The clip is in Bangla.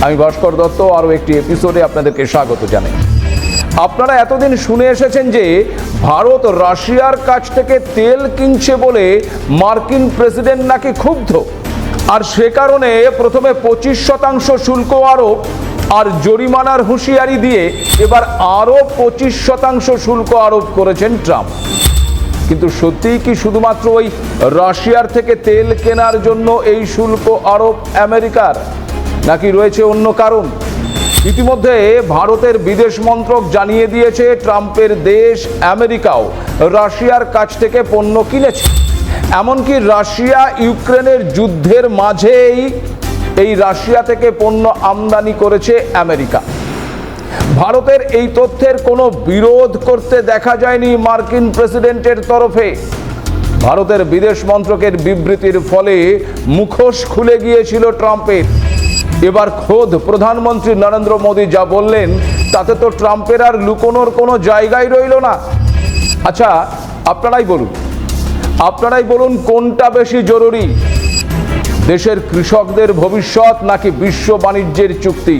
আমি ভাস্কর দত্ত আরও একটি এপিসোডে আপনাদেরকে স্বাগত জানাই। আপনারা এতদিন শুনে এসেছেন যে ভারত রাশিয়ার কাছ থেকে তেল কিনছে বলে মার্কিন প্রেসিডেন্ট নাকি ক্ষুব্ধ, আর সে কারণে প্রথমে 25% শুল্ক আরোপ আর জরিমানার হুঁশিয়ারি দিয়ে এবার আরও 25% শুল্ক আরোপ করেছেন ট্রাম্প। কিন্তু সত্যিই কি শুধুমাত্র ওই রাশিয়ার থেকে তেল কেনার জন্য এই শুল্ক আরোপ আমেরিকার, নাকি রয়েছে অন্য কারণ? ইতিমধ্যে ভারতের বিদেশ মন্ত্রক জানিয়ে দিয়েছে ট্রাম্পের দেশ আমেরিকাও রাশিয়ার কাছ থেকে পণ্য কিনেছে। এমনকি রাশিয়া ইউক্রেনের যুদ্ধের মাঝেই এই রাশিয়া থেকে পণ্য আমদানি করেছে আমেরিকা। ভারতের এই তথ্যের কোনো বিরোধ করতে দেখা যায়নি মার্কিন প্রেসিডেন্টের তরফে। ভারতের বিদেশ মন্ত্রকের বিবৃতির ফলে মুখোশ খুলে গিয়েছিল ট্রাম্পের। এবার খোদ প্রধানমন্ত্রী নরেন্দ্র মোদী যা বললেন তাতে তো ট্রাম্পের আর লুকোনোর কোনো জায়গাই রইল না। আচ্ছা, আপনারাই বলুন কোনটা বেশি জরুরি, দেশের কৃষকদের ভবিষ্যৎ নাকি বিশ্ব বাণিজ্যের চুক্তি?